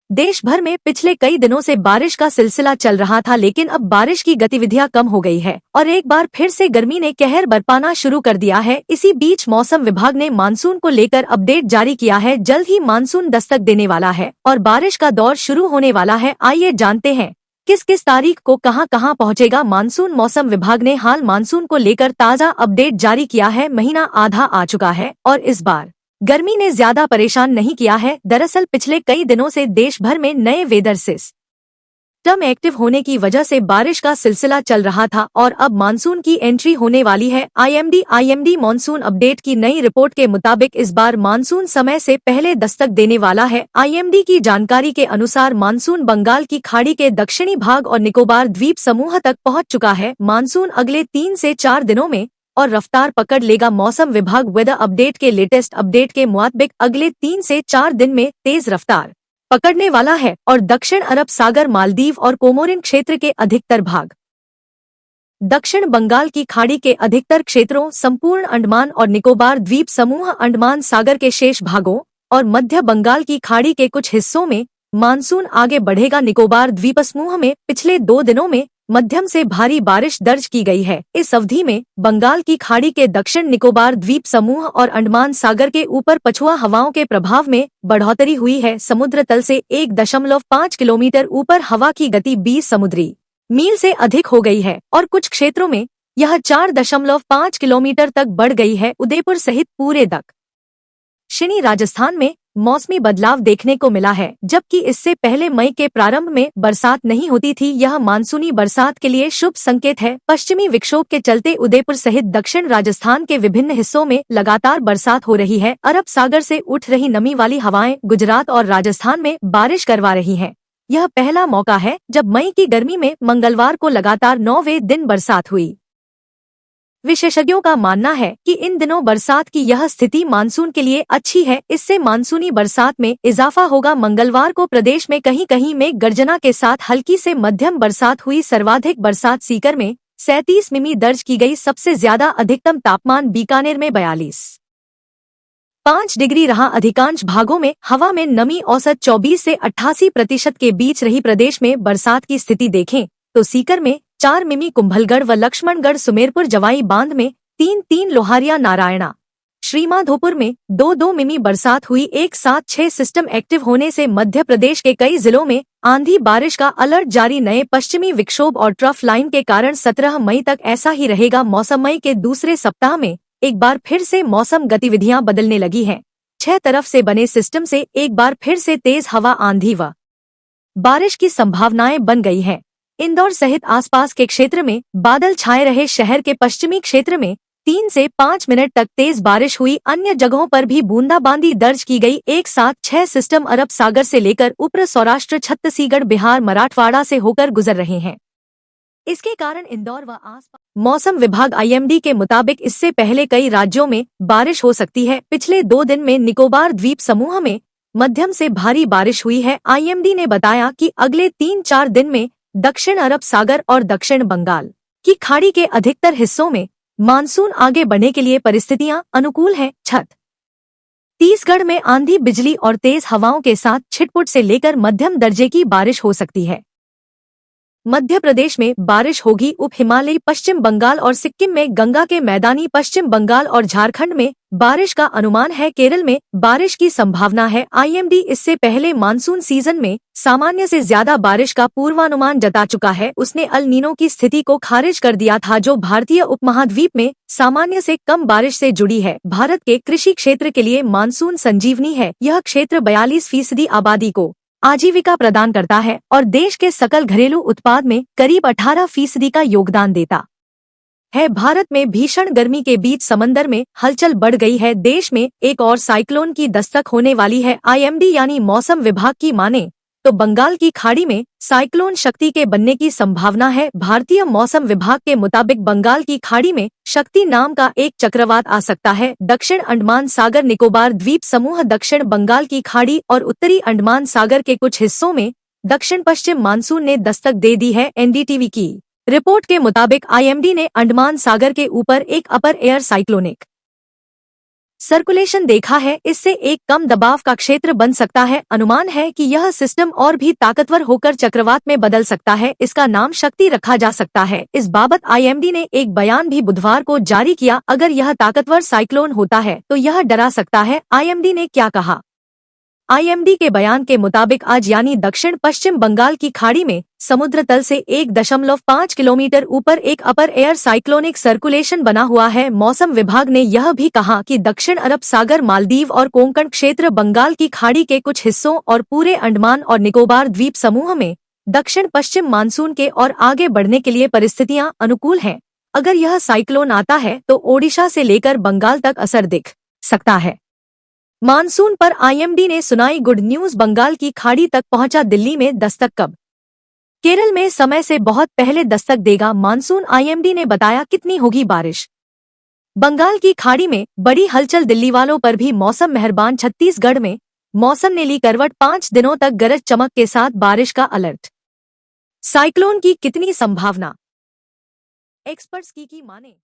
देश भर में पिछले कई दिनों से बारिश का सिलसिला चल रहा था, लेकिन अब बारिश की गतिविधियां कम हो गई है और एक बार फिर से गर्मी ने कहर बरपाना शुरू कर दिया है। इसी बीच मौसम विभाग ने मानसून को लेकर अपडेट जारी किया है। जल्द ही मानसून दस्तक देने वाला है और बारिश का दौर शुरू होने वाला है। आइए जानते हैं किस किस तारीख को कहां कहां पहुंचेगा मानसून। मौसम विभाग ने हाल मानसून को लेकर ताज़ा अपडेट जारी किया है। महीना आधा आ चुका है और इस बार गर्मी ने ज्यादा परेशान नहीं किया है। दरअसल पिछले कई दिनों से देश भर में नए वेदर सिस्टम एक्टिव होने की वजह से बारिश का सिलसिला चल रहा था और अब मानसून की एंट्री होने वाली है। आईएमडी मानसून अपडेट की नई रिपोर्ट के मुताबिक इस बार मानसून समय से पहले दस्तक देने वाला है। आईएमडी की जानकारी के अनुसार मानसून बंगाल की खाड़ी के दक्षिणी भाग और निकोबार द्वीप समूह तक पहुंच चुका है। मानसून अगले 3 से 4 दिनों में और रफ्तार पकड़ लेगा। मौसम विभाग वेदर अपडेट के लेटेस्ट अपडेट के मुताबिक अगले 3 से 4 दिन में तेज रफ्तार पकड़ने वाला है और दक्षिण अरब सागर, मालदीव और कोमोरिन क्षेत्र के अधिकतर भाग, दक्षिण बंगाल की खाड़ी के अधिकतर क्षेत्रों, संपूर्ण अंडमान और निकोबार द्वीप समूह, अंडमान सागर के शेष भागों और मध्य बंगाल की खाड़ी के कुछ हिस्सों में मानसून आगे बढ़ेगा। निकोबार द्वीप समूह में पिछले 2 दिनों में मध्यम से भारी बारिश दर्ज की गई है। इस अवधि में बंगाल की खाड़ी के दक्षिण, निकोबार द्वीप समूह और अंडमान सागर के ऊपर पछुआ हवाओं के प्रभाव में बढ़ोतरी हुई है। समुद्र तल से 1.5 किलोमीटर ऊपर हवा की गति 20 समुद्री मील से अधिक हो गई है और कुछ क्षेत्रों में यह 4.5 किलोमीटर तक बढ़ गई है। उदयपुर सहित पूरे दक्षिणी राजस्थान में मौसमी बदलाव देखने को मिला है, जबकि इससे पहले मई के प्रारंभ में बरसात नहीं होती थी। यह मानसूनी बरसात के लिए शुभ संकेत है। पश्चिमी विक्षोभ के चलते उदयपुर सहित दक्षिण राजस्थान के विभिन्न हिस्सों में लगातार बरसात हो रही है। अरब सागर से उठ रही नमी वाली हवाएं गुजरात और राजस्थान में बारिश करवा रही हैं। यह पहला मौका है जब मई की गर्मी में मंगलवार को लगातार 9वें दिन बरसात हुई। विशेषज्ञों का मानना है कि इन दिनों बरसात की यह स्थिति मानसून के लिए अच्छी है। इससे मानसूनी बरसात में इजाफा होगा। मंगलवार को प्रदेश में कहीं कहीं मेघ गर्जना के साथ हल्की से मध्यम बरसात हुई। सर्वाधिक बरसात सीकर में 37 मिमी दर्ज की गई। सबसे ज्यादा अधिकतम तापमान बीकानेर में 42.5 डिग्री रहा। अधिकांश भागों में हवा में नमी औसत 24 से 88% के बीच रही। प्रदेश में बरसात की स्थिति देखें तो सीकर में 4 मिमी, कुंभलगढ़ व लक्ष्मणगढ़, सुमेरपुर, जवाई बांध में 3-3, लोहारिया, नारायणा, श्रीमाधोपुर में 2-2 मिमी बरसात हुई। एक साथ 6 सिस्टम एक्टिव होने से मध्य प्रदेश के कई जिलों में आंधी बारिश का अलर्ट जारी। नए पश्चिमी विक्षोभ और ट्रफ लाइन के कारण 17 मई तक ऐसा ही रहेगा मौसम। मई के दूसरे सप्ताह में एक बार फिर से मौसम गतिविधियां बदलने लगी हैं। 6 तरफ से बने सिस्टम से एक बार फिर से तेज हवा, आंधी व बारिश की संभावनाएं बन गई हैं। इंदौर सहित आसपास के क्षेत्र में बादल छाए रहे। शहर के पश्चिमी क्षेत्र में 3 से 5 मिनट तक तेज बारिश हुई। अन्य जगहों पर भी बूंदाबांदी दर्ज की गई। एक साथ 6 सिस्टम अरब सागर से लेकर ऊपर सौराष्ट्र, छत्तीसगढ़, बिहार, मराठवाड़ा से होकर गुजर रहे हैं। इसके कारण इंदौर व आसपास मौसम विभाग आईएमडी के मुताबिक इससे पहले कई राज्यों में बारिश हो सकती है। पिछले 2 दिन में निकोबार द्वीप समूह में मध्यम से भारी बारिश हुई है। आईएमडी ने बताया कि अगले 3-4 दिन में दक्षिण अरब सागर और दक्षिण बंगाल की खाड़ी के अधिकतर हिस्सों में मानसून आगे बढ़ने के लिए परिस्थितियां अनुकूल हैं। छत्तीसगढ़ में आंधी, बिजली और तेज हवाओं के साथ छिटपुट से लेकर मध्यम दर्जे की बारिश हो सकती है। मध्य प्रदेश में बारिश होगी। उप हिमालयी पश्चिम बंगाल और सिक्किम में, गंगा के मैदानी पश्चिम बंगाल और झारखंड में बारिश का अनुमान है। केरल में बारिश की संभावना है। आईएमडी इससे पहले मानसून सीजन में सामान्य से ज्यादा बारिश का पूर्वानुमान जता चुका है। उसने अल नीनो की स्थिति को खारिज कर दिया था, जो भारतीय उपमहाद्वीप में सामान्य से कम बारिश से जुड़ी है। भारत के कृषि क्षेत्र के लिए मानसून संजीवनी है। यह क्षेत्र 42% आबादी को आजीविका प्रदान करता है और देश के सकल घरेलू उत्पाद में करीब 18% का योगदान देता है। भारत में भीषण गर्मी के बीच समंदर में हलचल बढ़ गई है। देश में एक और साइक्लोन की दस्तक होने वाली है। आईएमडी यानी मौसम विभाग की माने तो बंगाल की खाड़ी में साइक्लोन शक्ति के बनने की संभावना है। भारतीय मौसम विभाग के मुताबिक बंगाल की खाड़ी में शक्ति नाम का एक चक्रवात आ सकता है। दक्षिण अंडमान सागर, निकोबार द्वीप समूह, दक्षिण बंगाल की खाड़ी और उत्तरी अंडमान सागर के कुछ हिस्सों में दक्षिण पश्चिम मानसून ने दस्तक दे दी है। एनडीटीवी की रिपोर्ट के मुताबिक आईएमडी ने अंडमान सागर के ऊपर एक अपर एयर साइक्लोनिक सर्कुलेशन देखा है, इससे एक कम दबाव का क्षेत्र बन सकता है। अनुमान है कि यह सिस्टम और भी ताकतवर होकर चक्रवात में बदल सकता है। इसका नाम शक्ति रखा जा सकता है। इस बाबत आईएमडी ने एक बयान भी बुधवार को जारी किया। अगर यह ताकतवर साइक्लोन होता है तो यह डरा सकता है। आईएमडी ने क्या कहा? आईएमडी के बयान के मुताबिक आज यानी दक्षिण पश्चिम बंगाल की खाड़ी में समुद्र तल से 1.5 किलोमीटर ऊपर एक अपर एयर साइक्लोनिक सर्कुलेशन बना हुआ है। मौसम विभाग ने यह भी कहा कि दक्षिण अरब सागर, मालदीव और कोंकण क्षेत्र, बंगाल की खाड़ी के कुछ हिस्सों और पूरे अंडमान और निकोबार द्वीप समूह में दक्षिण पश्चिम मानसून के और आगे बढ़ने के लिए परिस्थितियां अनुकूल हैं। अगर यह साइक्लोन आता है तो ओडिशा से लेकर बंगाल तक असर दिख सकता है। मानसून पर आईएमडी ने सुनाई गुड न्यूज। बंगाल की खाड़ी तक पहुंचा, दिल्ली में दस्तक कब? केरल में समय से बहुत पहले दस्तक देगा मानसून। आईएमडी ने बताया कितनी होगी बारिश। बंगाल की खाड़ी में बड़ी हलचल, दिल्ली वालों पर भी मौसम मेहरबान। छत्तीसगढ़ में मौसम ने ली करवट, 5 दिनों तक गरज चमक के साथ बारिश का अलर्ट। साइक्लोन की कितनी संभावना? एक्सपर्ट्स की माने